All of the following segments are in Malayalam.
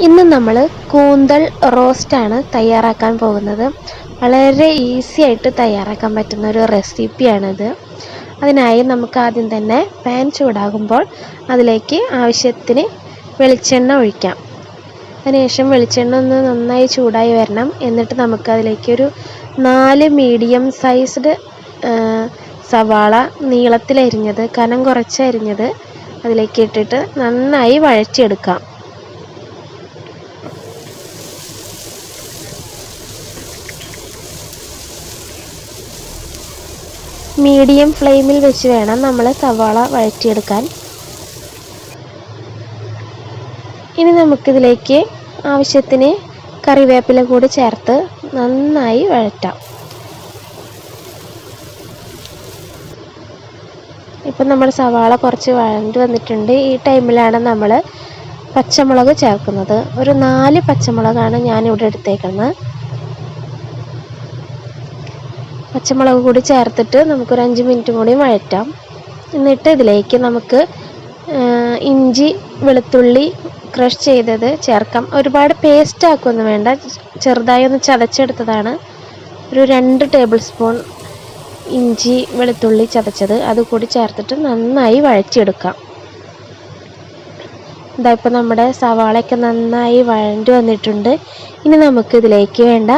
ഇന്ന് നമ്മൾ കൂന്തൽ റോസ്റ്റാണ് തയ്യാറാക്കാൻ പോകുന്നത്. വളരെ ഈസി ആയിട്ട് തയ്യാറാക്കാൻ പറ്റുന്ന ഒരു റെസിപ്പിയാണിത്. അതിനായി നമുക്ക് ആദ്യം തന്നെ പാൻ ചൂടാകുമ്പോൾ അതിലേക്ക് ആവശ്യത്തിന് വെളിച്ചെണ്ണ ഒഴിക്കാം. അതിനുശേഷം വെളിച്ചെണ്ണ ഒന്ന് നന്നായി ചൂടായി വരണം. എന്നിട്ട് നമുക്ക് അതിലേക്കൊരു 4 മീഡിയം സൈസ്ഡ് സവാള നീളത്തിലരിഞ്ഞത്, കനം കുറച്ചരിഞ്ഞത് അതിലേക്ക് ഇട്ടിട്ട് നന്നായി വഴറ്റിയെടുക്കാം. മീഡിയം ഫ്ലെയിമിൽ വെച്ച് വേണം നമ്മൾ സവാള വഴറ്റിയെടുക്കാൻ. ഇനി നമുക്കിതിലേക്ക് ആവശ്യത്തിന് കറിവേപ്പില കൂടി ചേർത്ത് നന്നായി വഴറ്റാം. ഇപ്പം നമ്മൾ സവാള കുറച്ച് വഴണ്ടി വന്നിട്ടുണ്ട്. ഈ ടൈമിലാണ് നമ്മൾ പച്ചമുളക് ചേർക്കുന്നത്. ഒരു 4 പച്ചമുളകാണ് ഞാനിവിടെ എടുത്തേക്കുന്നത്. പച്ചമുളക് കൂടി ചേർത്തിട്ട് നമുക്കൊരു 5 മിനിറ്റ് കൂടി വഴറ്റാം. എന്നിട്ട് ഇതിലേക്ക് നമുക്ക് ഇഞ്ചി വെളുത്തുള്ളി ക്രഷ് ചെയ്തത് ചേർക്കാം. ഒരുപാട് പേസ്റ്റ് ആക്കൊന്നും വേണ്ട, ചെറുതായി ഒന്ന് ചതച്ചെടുത്തതാണ്. ഒരു 2 ടേബിൾ സ്പൂൺ ഇഞ്ചി വെളുത്തുള്ളി ചതച്ചത് അതുകൂടി ചേർത്തിട്ട് നന്നായി വഴറ്റിയെടുക്കാം. ഇതാ ഇപ്പോൾ നമ്മുടെ സവാളയൊക്കെ നന്നായി വഴണ്ടി വന്നിട്ടുണ്ട്. ഇനി നമുക്ക് ഇതിലേക്ക് വേണ്ട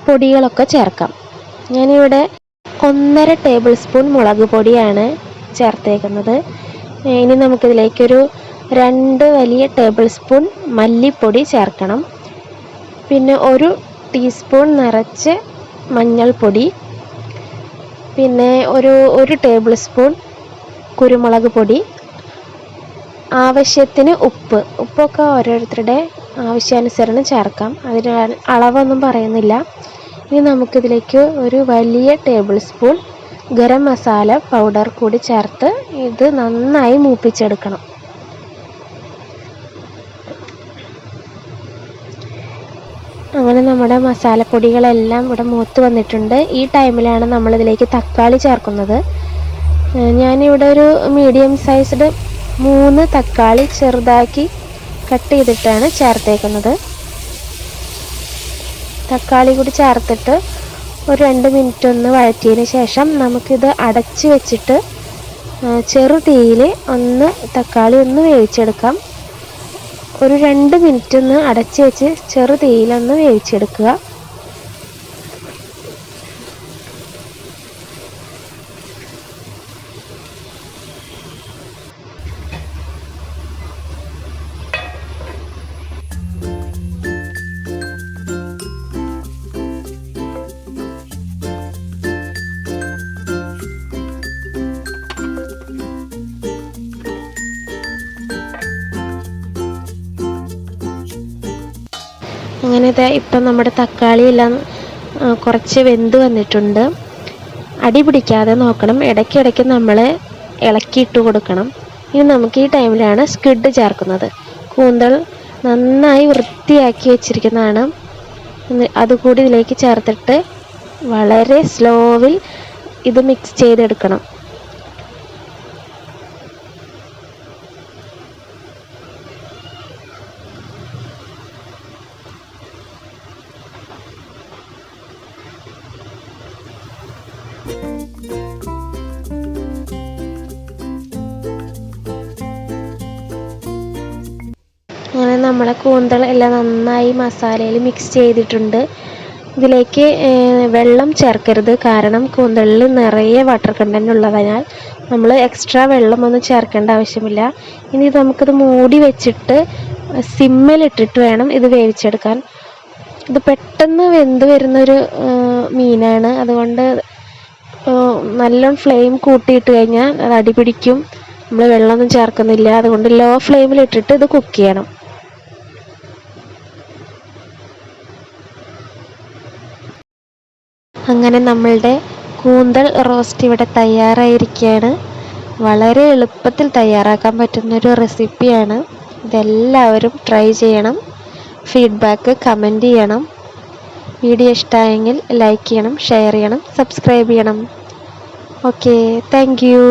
പൊടികളൊക്കെ ചേർക്കാം. ഞാനിവിടെ 1.5 ടേബിൾ സ്പൂൺ മുളക് പൊടിയാണ് ചേർത്തേക്കുന്നത്. ഇനി നമുക്കിതിലേക്കൊരു 2 വലിയ ടേബിൾ സ്പൂൺ മല്ലിപ്പൊടി ചേർക്കണം. പിന്നെ 1 ടീസ്പൂൺ നിറച്ച് മഞ്ഞൾപ്പൊടി, പിന്നെ ഒരു ടേബിൾ സ്പൂൺ കുരുമുളക് പൊടി, ആവശ്യത്തിന് ഉപ്പൊക്കെ ഓരോരുത്തരുടെ ആവശ്യാനുസരണം ചേർക്കാം. അതിന് അളവൊന്നും പറയുന്നില്ല. ഇനി നമുക്കിതിലേക്ക് ഒരു വലിയ table spoon garam masala powder കൂടി ചേർത്ത് ഇത് നന്നായി മൂപ്പിച്ചെടുക്കണം. അങ്ങനെ നമ്മുടെ മസാലപ്പൊടികളെല്ലാം ഇവിടെ മൂത്ത് വന്നിട്ടുണ്ട്. ഈ ടൈമിലാണ് നമ്മളിതിലേക്ക് തക്കാളി ചേർക്കുന്നത്. ഞാനിവിടെ ഒരു മീഡിയം സൈസ്ഡ് 3 തക്കാളി ചെറുതാക്കി കട്ട് ചെയ്തിട്ടാണ് ചേർത്തേക്കുന്നത്. തക്കാളി കൂടി ചേർത്തിട്ട് ഒരു 2 മിനിറ്റ് ഒന്ന് വഴറ്റിയതിന് ശേഷം നമുക്കിത് അടച്ച് വെച്ചിട്ട് ചെറു തീയിൽ തക്കാളി ഒന്ന് വേവിച്ചെടുക്കാം. ഒരു 2 മിനിറ്റ് ഒന്ന് അടച്ച് വെച്ച് ചെറു തീയിലൊന്ന് വേവിച്ചെടുക്കുക. അങ്ങനെ ഇപ്പം നമ്മുടെ തക്കാളി എല്ലാം കുറച്ച് വെന്ത് വന്നിട്ടുണ്ട്. അടി പിടിക്കാതെ നോക്കണം, ഇടയ്ക്കിടയ്ക്ക് നമ്മൾ ഇളക്കിയിട്ട് കൊടുക്കണം. ഇനി നമുക്ക് ഈ ടൈമിലാണ് സ്ക്വിഡ് ചേർക്കുന്നത്. കൂന്തൽ നന്നായി വൃത്തിയാക്കി വെച്ചിരിക്കുന്നതാണ്. അതുകൂടി ഇതിലേക്ക് ചേർത്തിട്ട് വളരെ സ്ലോവിൽ ഇത് മിക്സ് ചെയ്തെടുക്കണം. അങ്ങനെ നമ്മളെ കൂന്തൽ എല്ലാം നന്നായി മസാലയിൽ മിക്സ് ചെയ്തിട്ടുണ്ട്. ഇതിലേക്ക് വെള്ളം ചേർക്കരുത്, കാരണം കൂന്തലിൽ നിറയെ വാട്ടർ കണ്ടൻറ്റ് ഉള്ളതിനാൽ നമ്മൾ എക്സ്ട്രാ വെള്ളമൊന്നും ചേർക്കേണ്ട ആവശ്യമില്ല. ഇനി നമുക്കിത് മൂടി വെച്ചിട്ട് സിമ്മിലിട്ടിട്ട് വേണം ഇത് വേവിച്ചെടുക്കാൻ. ഇത് പെട്ടെന്ന് വെന്ത് വരുന്നൊരു മീനാണ്. അതുകൊണ്ട് നല്ലോണം ഫ്ലെയിം കൂട്ടിയിട്ട് കഴിഞ്ഞാൽ അത് അടി പിടിക്കും. നമ്മൾ വെള്ളമൊന്നും ചേർക്കുന്നില്ല, അതുകൊണ്ട് ലോ ഫ്ലെയിമിലിട്ടിട്ട് ഇത് കുക്ക് ചെയ്യണം. അങ്ങനെ നമ്മളുടെ കൂന്തൽ റോസ്റ്റ് ഇവിടെ തയ്യാറായിരിക്കുകയാണ്. വളരെ എളുപ്പത്തിൽ തയ്യാറാക്കാൻ പറ്റുന്നൊരു റെസിപ്പിയാണ്. ഇതെല്ലാവരും ട്രൈ ചെയ്യണം. ഫീഡ്ബാക്ക് കമൻറ്റ് ചെയ്യണം. വീഡിയോ ഇഷ്ടമായെങ്കിൽ ലൈക്ക് ചെയ്യണം, ഷെയർ ചെയ്യണം, സബ്സ്ക്രൈബ് ചെയ്യണം. Okay, thank you.